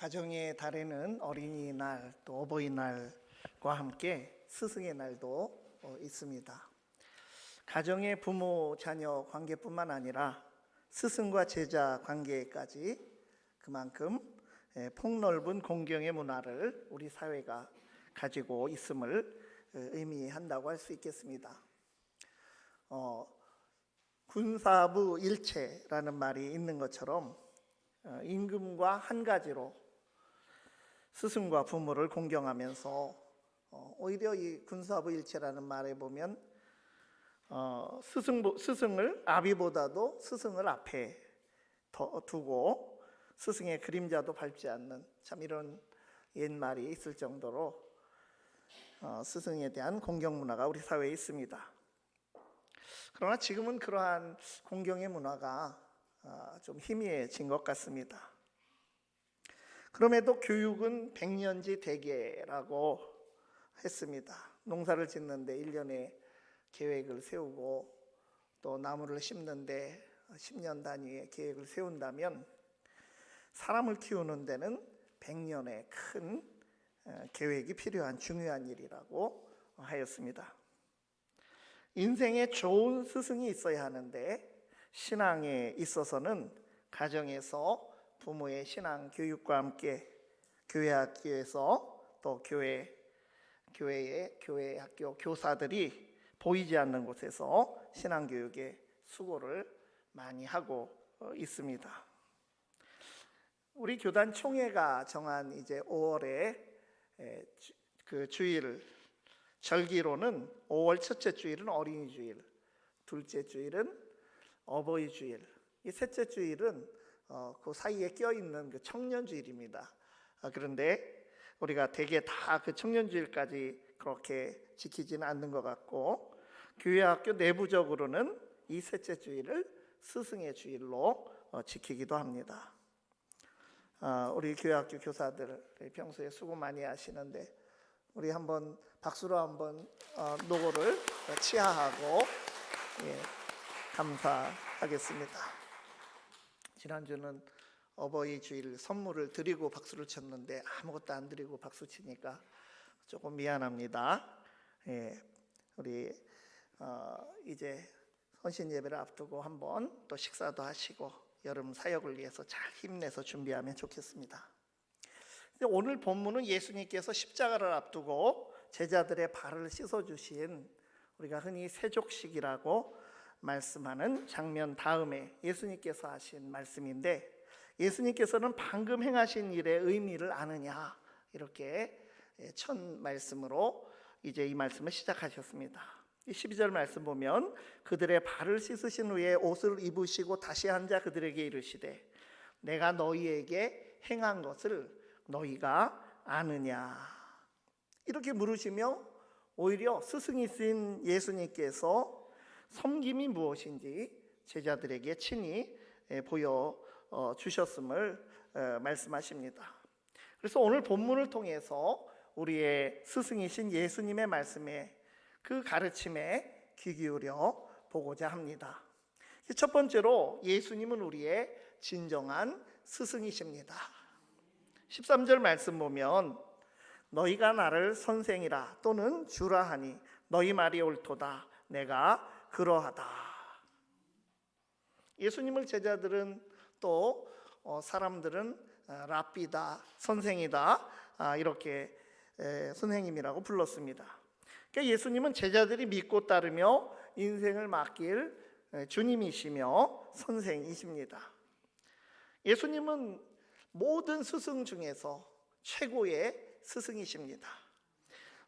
가정의 달에는 어린이날 또 어버이날과 함께 스승의 날도 있습니다. 가정의 부모 자녀 관계뿐만 아니라 스승과 제자 관계까지 그만큼 폭넓은 공경의 문화를 우리 사회가 가지고 있음을 의미한다고 할 수 있겠습니다. 군사부 일체라는 말이 있는 것처럼 임금과 한 가지로 스승과 부모를 공경하면서 오히려 이 군사부 일체라는 말에 보면 스승을 아비보다도 스승을 앞에 두고 스승의 그림자도 밟지 않는 참 이런 옛말이 있을 정도로 스승에 대한 공경 문화가 우리 사회에 있습니다. 그러나 지금은 그러한 공경의 문화가 좀 희미해진 것 같습니다. 그럼에도 교육은 백년지 대계라고 했습니다. 농사를 짓는데 1년에 계획을 세우고 또 나무를 심는데 10년 단위의 계획을 세운다면 사람을 키우는 데는 100년의 큰 계획이 필요한 중요한 일이라고 하였습니다. 인생에 좋은 스승이 있어야 하는데 신앙에 있어서는 가정에서 부모의 신앙 교육과 함께 교회 학교에서 또 교회 학교 교사들이 보이지 않는 곳에서 신앙 교육에 수고를 많이 하고 있습니다. 우리 교단 총회가 정한 이제 5월에 그 주일 절기로는 5월 첫째 주일은 어린이 주일, 둘째 주일은 어버이 주일, 이 셋째 주일은 그 사이에 껴있는 그 청년 주일입니다. 그런데 우리가 대개 다 그 청년 주일까지 그렇게 지키지는 않는 것 같고 교회 학교 내부적으로는 이 셋째 주일을 스승의 주일로 지키기도 합니다. 우리 교회 학교 교사들 평소에 수고 많이 하시는데 우리 한번 박수로 한번 노고를 치하하고 감사하겠습니다. 지난주는 어버이 주일 선물을 드리고 박수를 쳤는데 아무것도 안 드리고 박수 치니까 조금 미안합니다. 우리 이제 헌신 예배를 앞두고 한번 또 식사도 하시고 여름 사역을 위해서 잘 힘내서 준비하면 좋겠습니다. 오늘 본문은 예수님께서 십자가를 앞두고 제자들의 발을 씻어주신 우리가 흔히 세족식이라고 말씀하는 장면 다음에 예수님께서 하신 말씀인데 예수님께서는 방금 행하신 일의 의미를 아느냐 이렇게 첫 말씀으로 이제 이 말씀을 시작하셨습니다. 12절 말씀 보면 그들의 발을 씻으신 후에 옷을 입으시고 다시 앉아 그들에게 이르시되 내가 너희에게 행한 것을 너희가 아느냐 이렇게 물으시며 오히려 스승이신 예수님께서 섬김이 무엇인지 제자들에게 친히 보여주셨음을 말씀하십니다. 그래서 오늘 본문을 통해서 우리의 스승이신 예수님의 말씀에 그 가르침에 귀 기울여 보고자 합니다. 첫 번째로 예수님은 우리의 진정한 스승이십니다. 13절 말씀 보면 너희가 나를 선생이라 또는 주라 하니 너희 말이 옳도다 내가 그러하다. 예수님을 제자들은 또 사람들은 랍비다 선생이다 이렇게 선생님이라고 불렀습니다. 그러니까 예수님은 제자들이 믿고 따르며 인생을 맡길 주님이시며 선생이십니다. 예수님은 모든 스승 중에서 최고의 스승이십니다.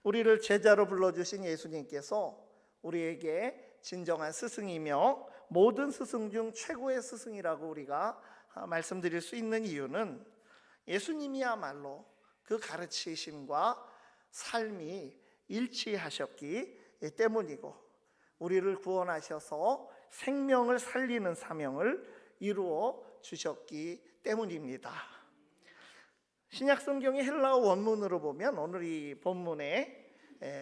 우리를 제자로 불러주신 예수님께서 우리에게 진정한 스승이며 모든 스승 중 최고의 스승이라고 우리가 말씀드릴 수 있는 이유는 예수님이야말로 그 가르치심과 삶이 일치하셨기 때문이고 우리를 구원하셔서 생명을 살리는 사명을 이루어 주셨기 때문입니다. 신약 성경의 헬라어 원문으로 보면 오늘 이 본문의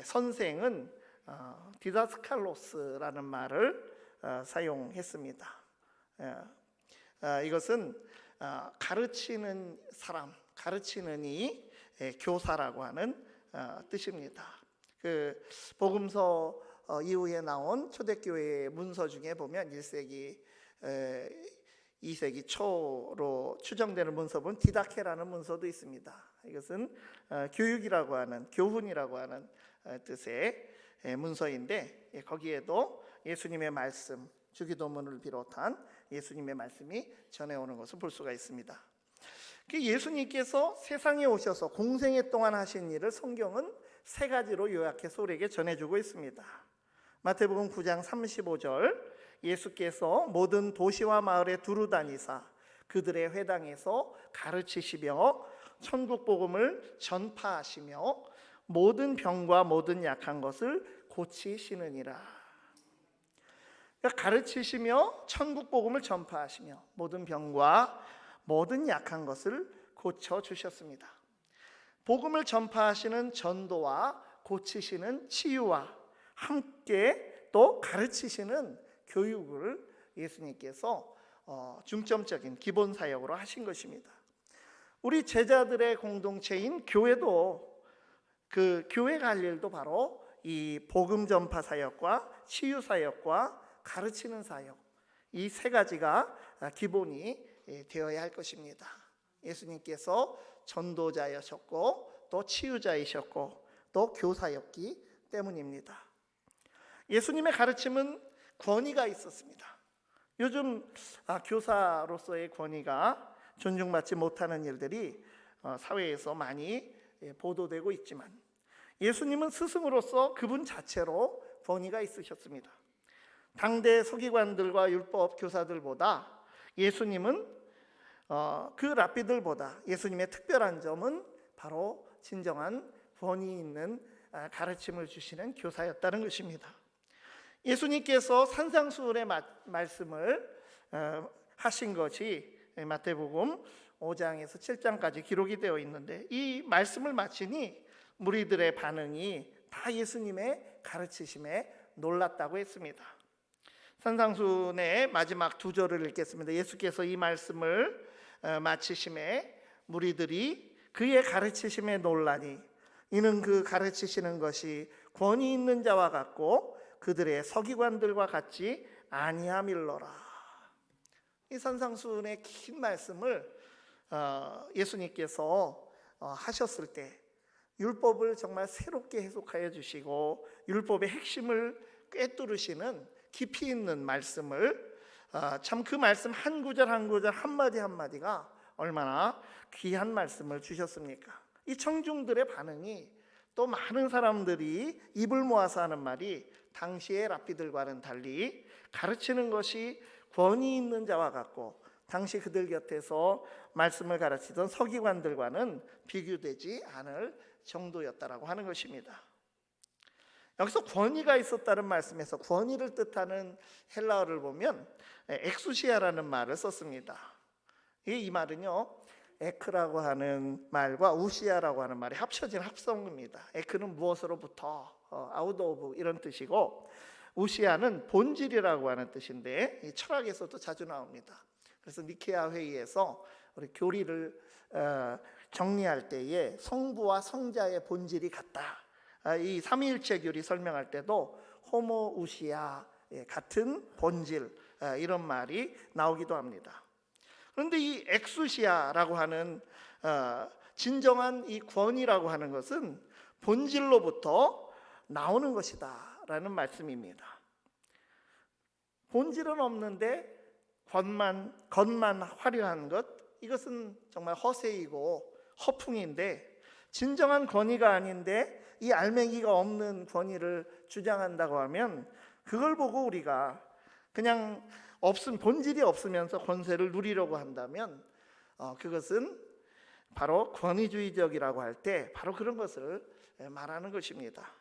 선생은 디다스칼로스라는 말을 사용했습니다. 이것은 가르치는 사람, 가르치는 이 교사라고 하는 뜻입니다. 그 복음서 이후에 나온 초대교회의 문서 중에 보면 1세기 2세기 초로 추정되는 문서 보면 디다케라는 문서도 있습니다. 이것은 교육이라고 하는, 교훈이라고 하는 뜻의 문서인데, 거기에도 예수님의 말씀, 주기도문을 비롯한 예수님의 말씀이 전해오는 것을 볼 수가 있습니다. 예수님께서 세상에 오셔서 공생애 동안 하신 일을 성경은 세 가지로 요약해서 우리에게 전해주고 있습니다. 마태복음 9장 35절, 예수께서 모든 도시와 마을에 두루 다니사 그들의 회당에서 가르치시며 천국 복음을 전파하시며 모든 병과 모든 약한 것을 고치시느니라. 그러니까 가르치시며 천국 복음을 전파하시며 모든 병과 모든 약한 것을 고쳐주셨습니다. 복음을 전파하시는 전도와 고치시는 치유와 함께 또 가르치시는 교육을 예수님께서 중점적인 기본 사역으로 하신 것입니다. 우리 제자들의 공동체인 교회도 그 교회가 할 일도 바로 이 복음 전파 사역과 치유 사역과 가르치는 사역, 이 세 가지가 기본이 되어야 할 것입니다. 예수님께서 전도자이셨고 또 치유자이셨고 또 교사였기 때문입니다. 예수님의 가르침은 권위가 있었습니다. 요즘 교사로서의 권위가 존중받지 못하는 일들이 사회에서 많이 보도되고 있지만, 예수님은 스승으로서 그분 자체로 권위가 있으셨습니다. 당대 서기관들과 율법 교사들보다 예수님은 그 랍비들보다 예수님의 특별한 점은 바로 진정한 권위 있는 가르침을 주시는 교사였다는 것입니다. 예수님께서 산상수훈의 말씀을 하신 것이 마태복음 5장에서 7장까지 기록이 되어 있는데, 이 말씀을 마치니 무리들의 반응이 다 예수님의 가르치심에 놀랐다고 했습니다. 산상수훈의 마지막 두 절을 읽겠습니다. 예수께서 이 말씀을 마치심에 무리들이 그의 가르치심에 놀라니 이는 그 가르치시는 것이 권위 있는 자와 같고 그들의 서기관들과 같지 아니함일러라. 이 산상수훈의 긴 말씀을 예수님께서 하셨을 때 율법을 정말 새롭게 해석하여 주시고 율법의 핵심을 꿰뚫으시는 깊이 있는 말씀을, 참 그 말씀 한 구절 한 구절 한마디 한마디가 얼마나 귀한 말씀을 주셨습니까? 이 청중들의 반응이, 또 많은 사람들이 입을 모아서 하는 말이 당시의 랍비들과는 달리 가르치는 것이 권위 있는 자와 같고 당시 그들 곁에서 말씀을 가르치던 서기관들과는 비교되지 않을 정도였다라고 하는 것입니다. 여기서 권위가 있었다는 말씀에서 권위를 뜻하는 헬라어를 보면 엑수시아라는 말을 썼습니다. 이 말은요, 에크라고 하는 말과 우시아라고 하는 말이 합쳐진 합성어입니다. 에크는 무엇으로부터, out of 이런 뜻이고, 우시아는 본질이라고 하는 뜻인데 이 철학에서도 자주 나옵니다. 그래서 니케아 회의에서 우리 교리를 정리할 때에 성부와 성자의 본질이 같다, 이 삼위일체 교리 설명할 때도 호모 우시아, 같은 본질, 이런 말이 나오기도 합니다. 그런데 이 엑수시아라고 하는 진정한 이 권위라고 하는 것은 본질로부터 나오는 것이다 라는 말씀입니다. 본질은 없는데 겉만 화려한 것, 이것은 정말 허세이고 허풍인데, 진정한 권위가 아닌데 이 알맹이가 없는 권위를 주장한다고 하면 그걸 보고 우리가 그냥 본질이 없으면서 권세를 누리려고 한다면 그것은 바로 권위주의적이라고 할 때 바로 그런 것을 말하는 것입니다.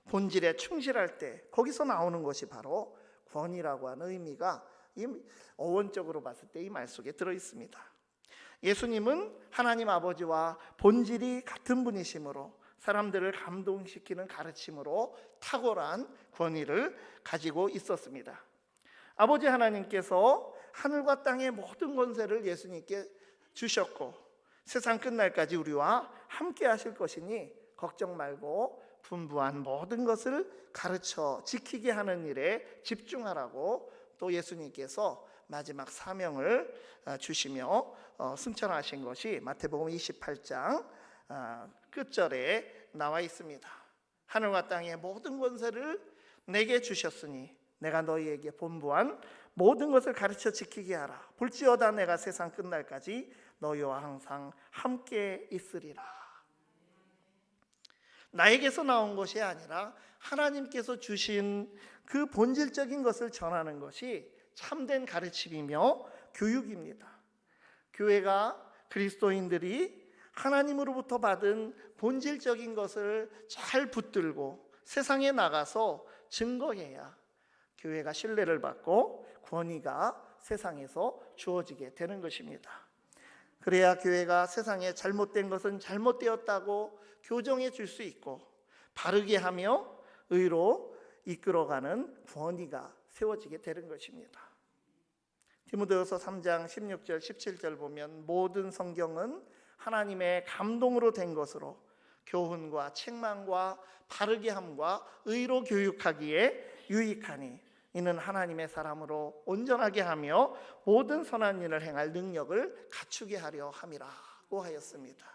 본질에 충실할 때 거기서 나오는 것이 바로 권위라고 하는 의미가 어원적으로 봤을 때 이 말 속에 들어 있습니다. 예수님은 하나님 아버지와 본질이 같은 분이시므로 사람들을 감동시키는 가르침으로 탁월한 권위를 가지고 있었습니다. 아버지 하나님께서 하늘과 땅의 모든 권세를 예수님께 주셨고 세상 끝날까지 우리와 함께 하실 것이니 걱정 말고 분부한 모든 것을 가르쳐 지키게 하는 일에 집중하라고 또 예수님께서 마지막 사명을 주시며 승천하신 것이 마태복음 28장 끝절에 나와 있습니다. 하늘과 땅의 모든 권세를 내게 주셨으니 내가 너희에게 분부한 모든 것을 가르쳐 지키게 하라. 볼지어다 내가 세상 끝날까지 너희와 항상 함께 있으리라. 나에게서 나온 것이 아니라 하나님께서 주신 그 본질적인 것을 전하는 것이 참된 가르침이며 교육입니다. 교회가 그리스도인들이 하나님으로부터 받은 본질적인 것을 잘 붙들고 세상에 나가서 증거해야 교회가 신뢰를 받고 권위가 세상에서 주어지게 되는 것입니다. 그래야 교회가 세상에 잘못된 것은 잘못되었다고 교정해 줄 수 있고 바르게 하며 의로 이끌어가는 권위가 세워지게 되는 것입니다. 디모데후서 3장 16절 17절 보면 모든 성경은 하나님의 감동으로 된 것으로 교훈과 책망과 바르게 함과 의로 교육하기에 유익하니 이는 하나님의 사람으로 온전하게 하며 모든 선한 일을 행할 능력을 갖추게 하려 함이라고 하였습니다.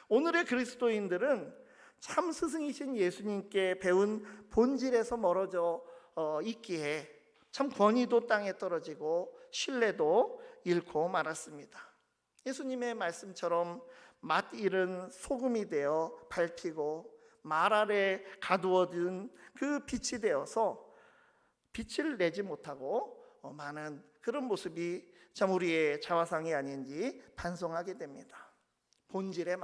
오늘의 그리스도인들은 참 스승이신 예수님께 배운 본질에서 멀어져 있기에 참 권위도 땅에 떨어지고 신뢰도 잃고 말았습니다. 예수님의 말씀처럼 맛 잃은 소금이 되어 밟히고 말 아래 가두어진 그 빛이 되어서 빛을 내지 못하고 많은 그런 모습이 참 우리의 자화상이 아닌지 반성하게 됩니다. 본질의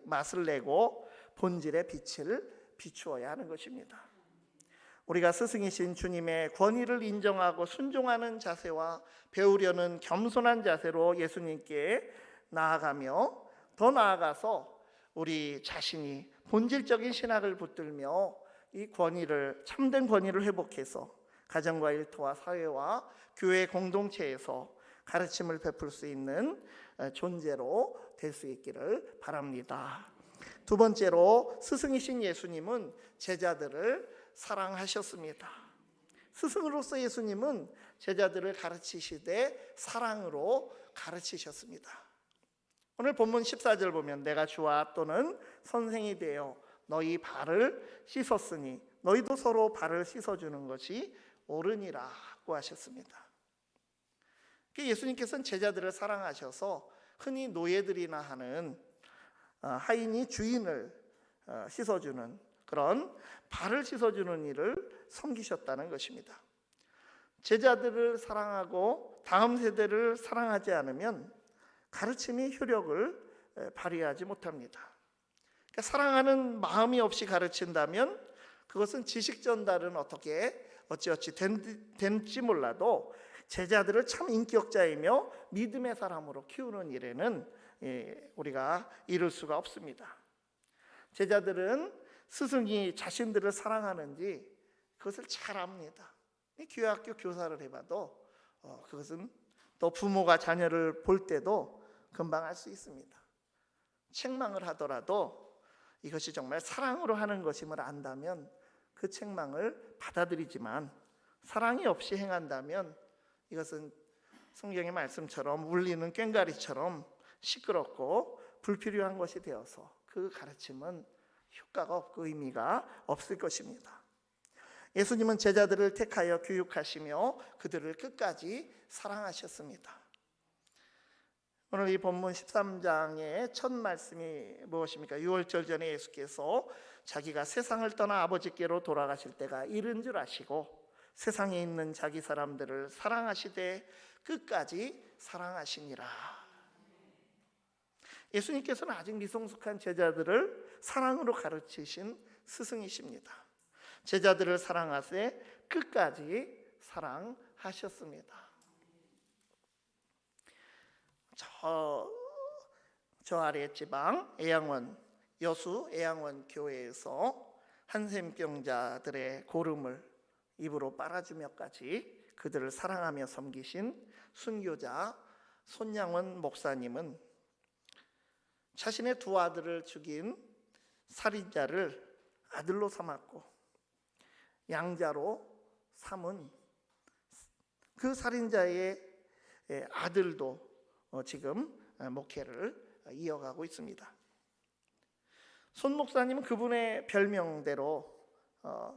맛을 내고 본질의 빛을 비추어야 하는 것입니다. 우리가 스승이신 주님의 권위를 인정하고 순종하는 자세와 배우려는 겸손한 자세로 예수님께 나아가며 더 나아가서 우리 자신이 본질적인 신학을 붙들며 이 권위를 참된 권위를 회복해서 가정과 일터와 사회와 교회 공동체에서 가르침을 베풀 수 있는 존재로 될 수 있기를 바랍니다. 두 번째로 스승이신 예수님은 제자들을 사랑하셨습니다. 스승으로서 예수님은 제자들을 가르치시되 사랑으로 가르치셨습니다. 오늘 본문 14절 보면 내가 주와 또는 선생이 되어 너희 발을 씻었으니 너희도 서로 발을 씻어주는 것이 옳으니라고 하셨습니다. 예수님께서는 제자들을 사랑하셔서 흔히 노예들이나 하는 하인이 주인을 씻어주는 그런 발을 씻어주는 일을 섬기셨다는 것입니다. 제자들을 사랑하고 다음 세대를 사랑하지 않으면 가르침이 효력을 발휘하지 못합니다. 그러니까 사랑하는 마음이 없이 가르친다면 그것은 지식 전달은 어찌어찌 된지 몰라도 제자들을 참 인격자이며 믿음의 사람으로 키우는 일에는 우리가 이룰 수가 없습니다. 제자들은 스승이 자신들을 사랑하는지 그것을 잘 압니다. 교회학교 교사를 해봐도 그것은 또 부모가 자녀를 볼 때도 금방 알 수 있습니다. 책망을 하더라도 이것이 정말 사랑으로 하는 것임을 안다면 그 책망을 받아들이지만 사랑이 없이 행한다면 이것은 성경의 말씀처럼 울리는 꽹과리처럼 시끄럽고 불필요한 것이 되어서 그 가르침은 효과가 없고 의미가 없을 것입니다. 예수님은 제자들을 택하여 교육하시며 그들을 끝까지 사랑하셨습니다. 오늘 이 본문 13장의 첫 말씀이 무엇입니까? 유월절 전에 예수께서 자기가 세상을 떠나 아버지께로 돌아가실 때가 이른 줄 아시고 세상에 있는 자기 사람들을 사랑하시되 끝까지 사랑하시니라. 예수님께서는 아직 미성숙한 제자들을 사랑으로 가르치신 스승이십니다. 제자들을 사랑하되 끝까지 사랑하셨습니다. 저 아래 지방 여수 애양원 교회에서 한센병자들의 고름을 입으로 빨아주며까지 그들을 사랑하며 섬기신 순교자 손양원 목사님은 자신의 두 아들을 죽인 살인자를 아들로 삼았고 양자로 삼은 그 살인자의 아들도 지금 목회를 이어가고 있습니다. 손 목사님은 그분의 별명대로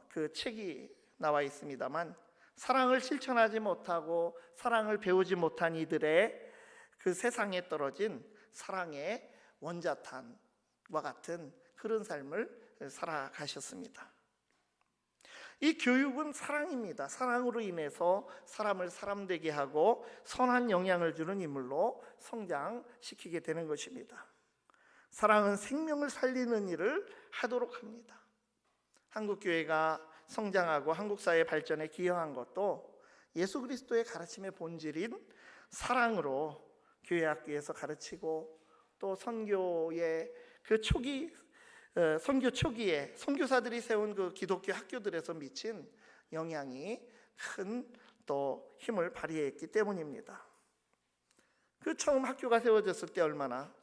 그 책이 나와 있습니다만, 사랑을 실천하지 못하고 사랑을 배우지 못한 이들의 그 세상에 떨어진 사랑의 원자탄과 같은 그런 삶을 살아가셨습니다. 이 교육은 사랑입니다. 사랑으로 인해서 사람을 사람되게 하고 선한 영향을 주는 인물로 성장시키게 되는 것입니다. 사랑은 생명을 살리는 일을 하도록 합니다. 한국교회가 성장하고 한국사회 발전에 기여한 것도 예수 그리스도의 가르침의 본질인 사랑으로 교회 학교에서 가르치고, 또 선교의 그 선교 초기에 선교사들이 세운 그 기독교 학교들에서 미친 영향이 큰 또 힘을 발휘했기 때문입니다. 그 처음 학교가 세워졌을 때 얼마나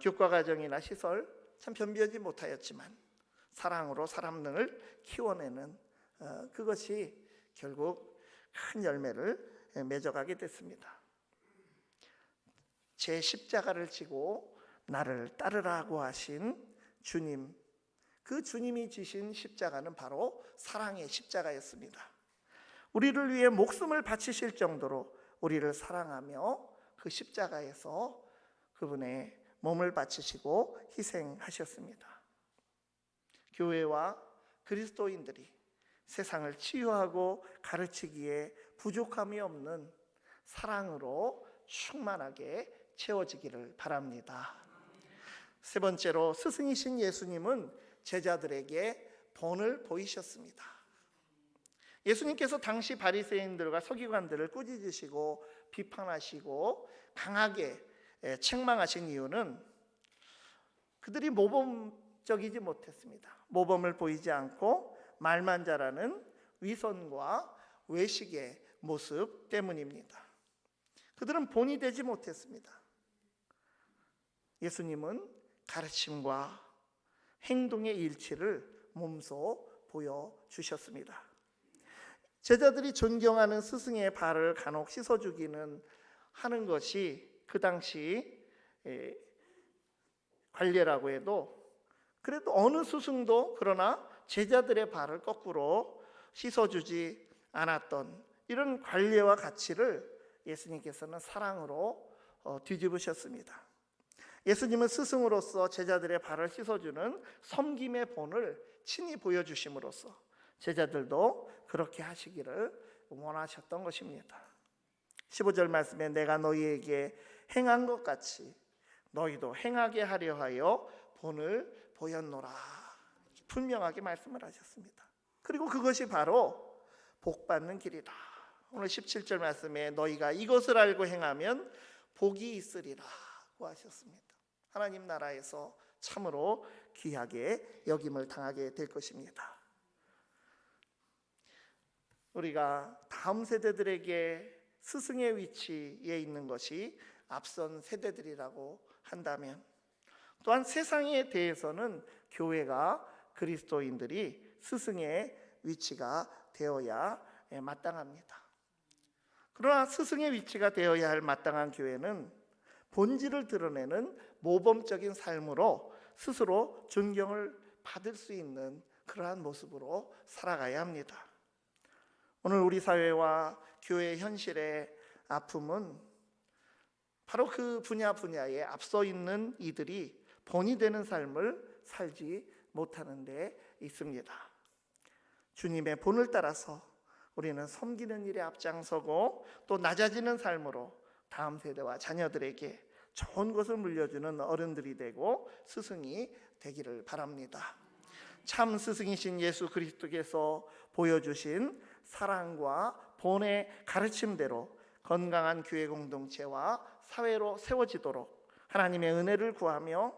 교과과정이나 시설 참 변비하지 못하였지만 사랑으로 사람들을 키워내는 그것이 결국 큰 열매를 맺어가게 됐습니다. 제 십자가를 지고 나를 따르라고 하신 주님, 그 주님이 지신 십자가는 바로 사랑의 십자가였습니다. 우리를 위해 목숨을 바치실 정도로 우리를 사랑하며 그 십자가에서 그분의 몸을 바치시고 희생하셨습니다. 교회와 그리스도인들이 세상을 치유하고 가르치기에 부족함이 없는 사랑으로 충만하게 채워지기를 바랍니다. 세 번째로, 스승이신 예수님은 제자들에게 본을 보이셨습니다. 예수님께서 당시 바리새인들과 서기관들을 꾸짖으시고 비판하시고 강하게 책망하신 이유는 그들이 모범적이지 못했습니다. 모범을 보이지 않고 말만 잘하는 위선과 외식의 모습 때문입니다. 그들은 본이 되지 못했습니다. 예수님은 가르침과 행동의 일치를 몸소 보여주셨습니다. 제자들이 존경하는 스승의 발을 간혹 씻어주기는 하는 것이 그 당시 관례라고 해도, 그래도 어느 스승도 그러나 제자들의 발을 거꾸로 씻어주지 않았던 이런 관례와 가치를 예수님께서는 사랑으로 뒤집으셨습니다. 예수님은 스승으로서 제자들의 발을 씻어주는 섬김의 본을 친히 보여주심으로써 제자들도 그렇게 하시기를 원하셨던 것입니다. 15절 말씀에 내가 너희에게 행한 것 같이 너희도 행하게 하려 하여 본을 보였노라, 분명하게 말씀을 하셨습니다. 그리고 그것이 바로 복받는 길이다. 오늘 17절 말씀에 너희가 이것을 알고 행하면 복이 있으리라고 하셨습니다. 하나님 나라에서 참으로 귀하게 여김을 당하게 될 것입니다. 우리가 다음 세대들에게 스승의 위치에 있는 것이 앞선 세대들이라고 한다면, 또한 세상에 대해서는 교회가 그리스도인들이 스승의 위치가 되어야 마땅합니다. 그러나 스승의 위치가 되어야 할 마땅한 교회는 본질을 드러내는 모범적인 삶으로 스스로 존경을 받을 수 있는 그러한 모습으로 살아가야 합니다. 오늘 우리 사회와 교회 현실의 아픔은 바로 그 분야에 앞서 있는 이들이 본이 되는 삶을 살지 못하는 데 있습니다. 주님의 본을 따라서 우리는 섬기는 일에 앞장서고 또 낮아지는 삶으로 다음 세대와 자녀들에게 좋은 것을 물려주는 어른들이 되고 스승이 되기를 바랍니다. 참 스승이신 예수 그리스도께서 보여주신 사랑과 본의 가르침대로 건강한 교회 공동체와 사회로 세워지도록 하나님의 은혜를 구하며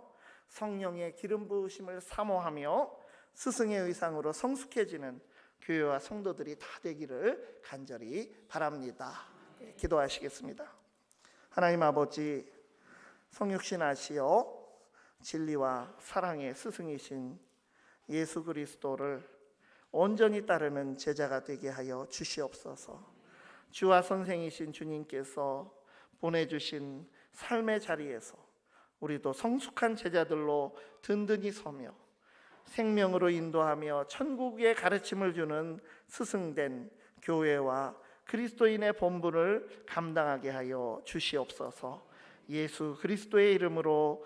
성령의 기름 부으심을 사모하며 스승의 의상으로 성숙해지는 교회와 성도들이 다 되기를 간절히 바랍니다. 기도하시겠습니다. 하나님 아버지, 성육신하시어 진리와 사랑의 스승이신 예수 그리스도를 온전히 따르는 제자가 되게 하여 주시옵소서. 주와 선생이신 주님께서 보내주신 삶의 자리에서 우리도 성숙한 제자들로 든든히 서며 생명으로 인도하며 천국의 가르침을 주는 스승된 교회와 그리스도인의 본분을 감당하게 하여 주시옵소서. 예수 그리스도의 이름으로